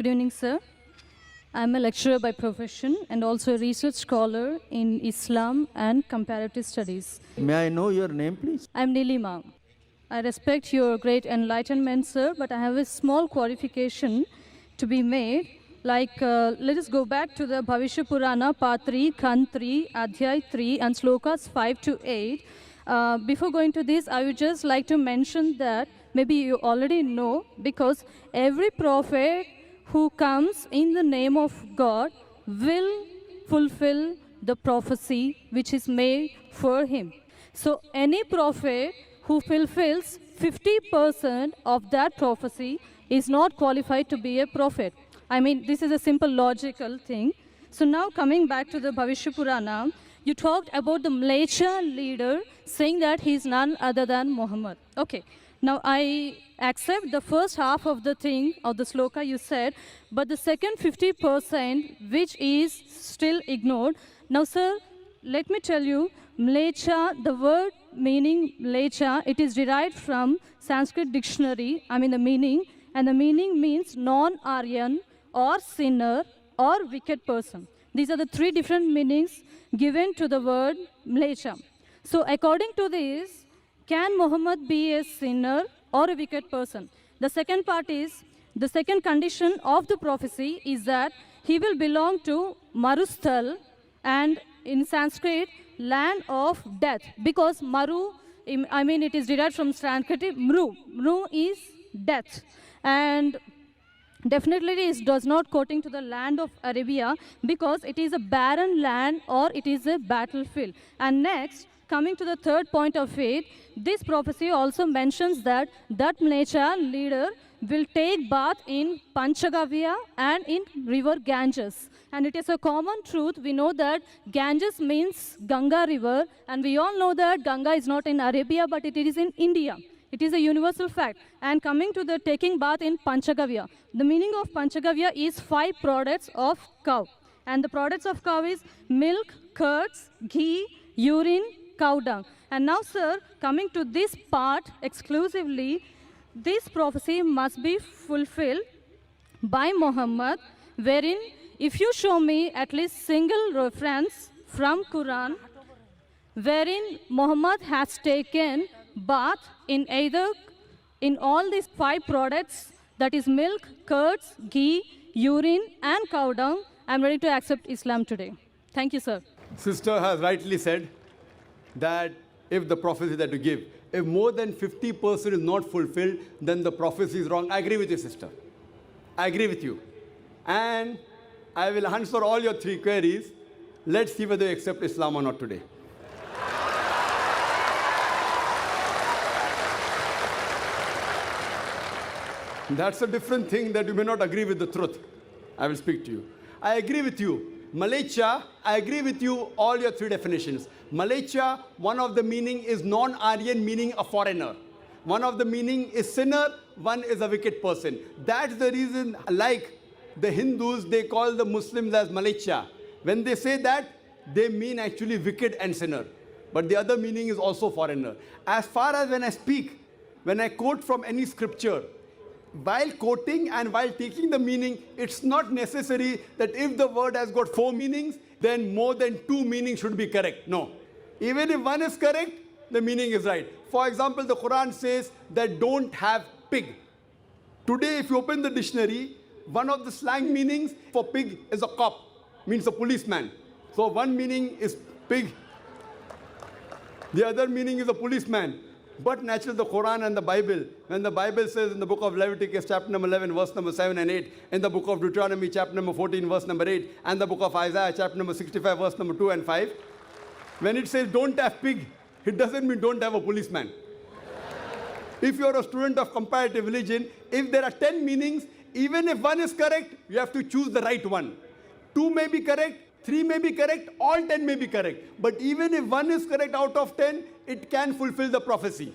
Good evening, sir. I'm a lecturer by profession and also a research scholar in Islam and comparative studies. May I know your name, please? I'm Nilima. I respect your great enlightenment, sir, but I have a small qualification to be made. Let us go back to the Bhavishya Purana, Part 3, Khand 3, Adhyay 3, and Slokas 5 to 8. Before going to this, I would just like to mention that maybe you already know, because every prophet who comes in the name of God will fulfill the prophecy which is made for him. So any prophet who fulfills 50% of that prophecy is not qualified to be a prophet. I mean, this is a simple logical thing. So now coming back to the Bhavishya Purana, you talked about the Mleccha leader saying that he is none other than Muhammad. Okay. Now, I accept the first half of the thing, of the sloka you said, but the second 50%, which is still ignored. Now, sir, let me tell you, Mleccha, the word meaning Mleccha, it is derived from Sanskrit dictionary, the meaning, and the meaning means non-Aryan or sinner or wicked person. These are the three different meanings given to the word Mleccha. So, according to this, can Muhammad be a sinner or a wicked person? The second part is, the second condition of the prophecy is that he will belong to Marusthal, and in Sanskrit, land of death. Because Maru, it is derived from Sanskrit, Mru. Mru is death. And definitely it does not quoting to the land of Arabia, because it is a barren land or it is a battlefield. And next, coming to the third point of it, this prophecy also mentions that Mleccha leader will take bath in Panchagavya and in river Ganges. And it is a common truth. We know that Ganges means Ganga river, and we all know that Ganga is not in Arabia, but it is in India. It is a universal fact. And coming to the taking bath in Panchagavya, the meaning of Panchagavya is 5 products of cow. And the products of cow is milk, curds, ghee, urine, cow dung. And now, sir, coming to this part exclusively, this prophecy must be fulfilled by Muhammad, wherein if you show me at least single reference from Quran, wherein Muhammad has taken bath in all these 5 products, that is milk, curds, ghee, urine, and cow dung, I'm ready to accept Islam today. Thank you, sir. Sister has rightly said that if the prophecy that you give, if more than 50% is not fulfilled, then the prophecy is wrong. I agree with you, sister. I agree with you. And I will answer all your 3 queries. Let's see whether you accept Islam or not today. That's a different thing, that you may not agree with the truth. I will speak to you. I agree with you. Mleccha, I agree with you, all your 3 definitions. Mleccha, one of the meaning is non-Aryan, meaning a foreigner. One of the meaning is sinner, one is a wicked person. That's the reason, like the Hindus, they call the Muslims as Mleccha. When they say that, they mean actually wicked and sinner. But the other meaning is also foreigner. As far as when I speak, when I quote from any scripture, while quoting and while taking the meaning, it's not necessary that if the word has got 4 meanings, then more than 2 meanings should be correct. No. Even if one is correct, the meaning is right. For example, the Quran says that don't have pig. Today, if you open the dictionary, one of the slang meanings for pig is a cop, means a policeman. So one meaning is pig, the other meaning is a policeman. But naturally, the Quran and the Bible, when the Bible says in the book of Leviticus, chapter number 11, verse number 7 and 8, in the book of Deuteronomy, chapter number 14, verse number 8, and the book of Isaiah, chapter number 65, verse number 2 and 5, when it says don't have pig, it doesn't mean don't have a policeman. If you're a student of comparative religion, if there are 10 meanings, even if one is correct, you have to choose the right one. 2 may be correct, 3 may be correct, all 10 may be correct. But even if one is correct out of 10, it can fulfill the prophecy.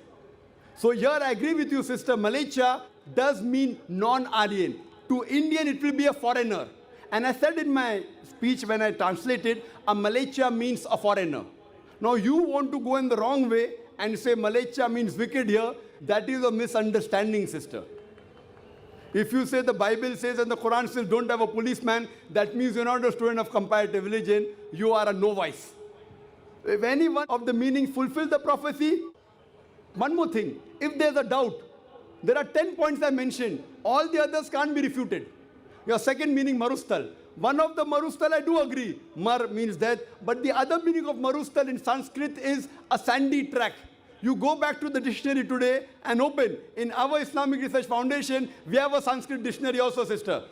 So here I agree with you, sister. Mleccha does mean non-Aryan. To Indian, it will be a foreigner. And I said in my speech when I translated, a Mleccha means a foreigner. Now you want to go in the wrong way and say Mleccha means wicked here. That is a misunderstanding, sister. If you say the Bible says and the Quran says don't have a policeman, that means you're not a student of comparative religion, you are a novice. If any one of the meanings fulfill the prophecy, one more thing, if there's a doubt, there are 10 points I mentioned, all the others can't be refuted. Your second meaning, marustal. One of the marustal I do agree, mar means death, but the other meaning of marustal in Sanskrit is a sandy track. You go back to the dictionary today and open. In our Islamic Research Foundation, we have a Sanskrit dictionary also, sister.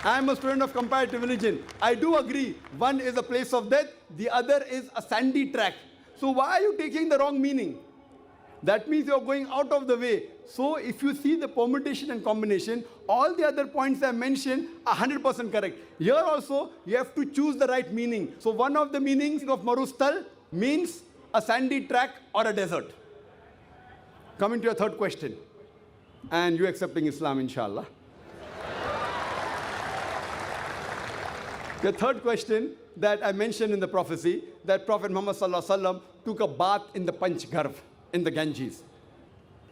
I am a student of comparative religion. I do agree, one is a place of death, the other is a sandy track. So why are you taking the wrong meaning? That means you're going out of the way. So if you see the permutation and combination, all the other points I mentioned are 100% correct. Here also, you have to choose the right meaning. So one of the meanings of marustal means a sandy track or a desert. Coming to your third question, and you accepting Islam, inshallah. The third question that I mentioned in the prophecy, that Prophet Muhammad Sallallahu Alaihi Wasallam took a bath in the Panch Garv, in the Ganges.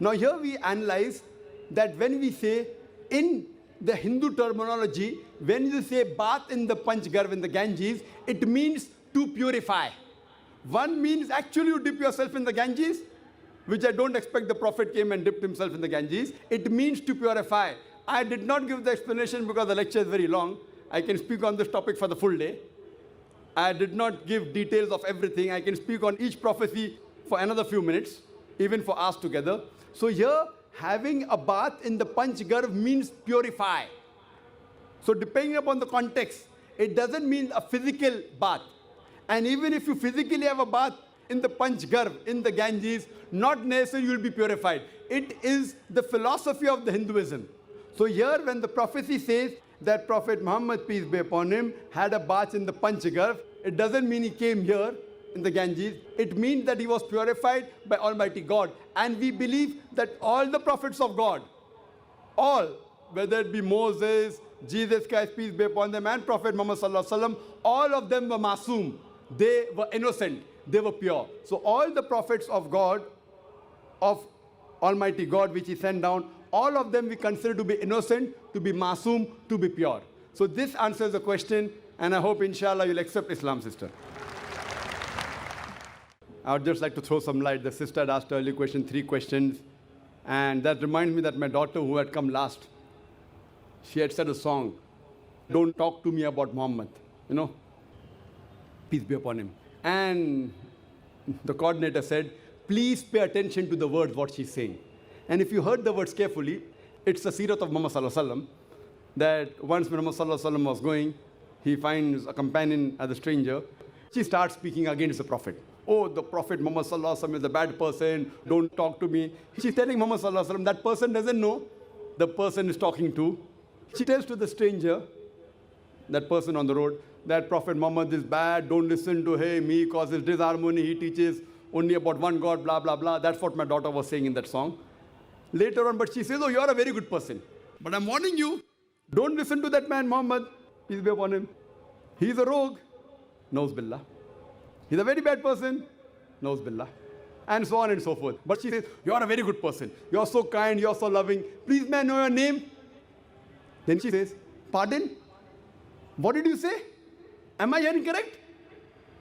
Now here we analyze that when we say, in the Hindu terminology, when you say bath in the Panch Garv, in the Ganges, it means to purify. One means actually you dip yourself in the Ganges, which I don't expect the Prophet came and dipped himself in the Ganges. It means to purify. I did not give the explanation because the lecture is very long. I can speak on this topic for the full day. I did not give details of everything. I can speak on each prophecy for another few minutes, even for us together. So here, having a bath in the Panch Garv means purify. So depending upon the context, it doesn't mean a physical bath. And even if you physically have a bath in the Panch Garv, in the Ganges, not necessarily you will be purified. It is the philosophy of the Hinduism. So here when the prophecy says that Prophet Muhammad, peace be upon him, had a bath in the Panch Garv, it doesn't mean he came here in the Ganges. It means that he was purified by Almighty God. And we believe that all the prophets of God, all, whether it be Moses, Jesus Christ, peace be upon them, and Prophet Muhammad Sallallahu Alaihi Wasallam, all of them were masoom. They were innocent. They were pure. So all the prophets of God, of Almighty God, which he sent down, all of them we consider to be innocent, to be masoom, to be pure. So this answers the question, and I hope inshallah you'll accept Islam, sister. I would just like to throw some light. The sister had asked earlier question, 3 questions. And that reminds me that my daughter who had come last, she had said a song, "Don't talk to me about Muhammad," you know, peace be upon him. And the coordinator said, please pay attention to the words, what she's saying. And if you heard the words carefully, it's the Sirat of Muhammad Sallallahu Alaihi Wasallam, that once when Muhammad Sallallahu Alaihi Wasallam was going, he finds a companion as a stranger. She starts speaking against the Prophet. Oh, the Prophet Muhammad Sallallahu Alaihi Wasallam is a bad person, don't talk to me. She's telling Muhammad Sallallahu Alaihi Wasallam, that person doesn't know the person is talking to. She tells to the stranger, that person on the road, that Prophet Muhammad is bad, don't listen to him, he causes disharmony, he teaches only about one God, blah, blah, blah. That's what my daughter was saying in that song. Later on, but she says, oh, you're a very good person. But I'm warning you, don't listen to that man Muhammad, peace be upon him. He's a rogue, Nauz Billah. He's a very bad person, Nauz Billah. And so on and so forth. But she says, you're a very good person. You're so kind, you're so loving. Please, may I know your name? Then she says, pardon? What did you say? Am I hearing correct?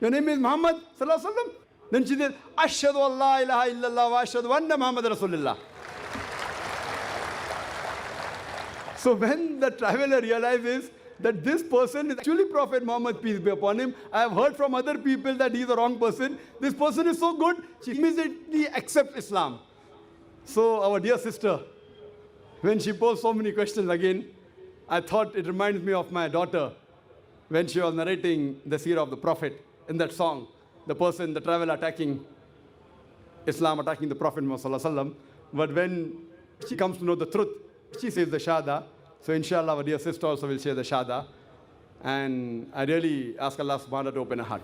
Your name is Muhammad Sallallahu Alaihi Wasallam? Then she says, Ashhadu an la ilaha illallah wa ashhadu anna Muhammad Rasulullah. So when the traveler realizes that this person is actually Prophet Muhammad, peace be upon him, I have heard from other people that he's the wrong person. This person is so good, she immediately accepts Islam. So our dear sister, when she posed so many questions again, I thought it reminds me of my daughter when she was narrating the seerah of the Prophet in that song. The person, the traveler attacking Islam, attacking the Prophet Muhammad Sallallahu Alaihi Wasallam. But when she comes to know the truth, she says the Shahada. So inshallah, our dear sister also will share the Shahada. And I really ask Allah subhanahu wa ta'ala to open her heart.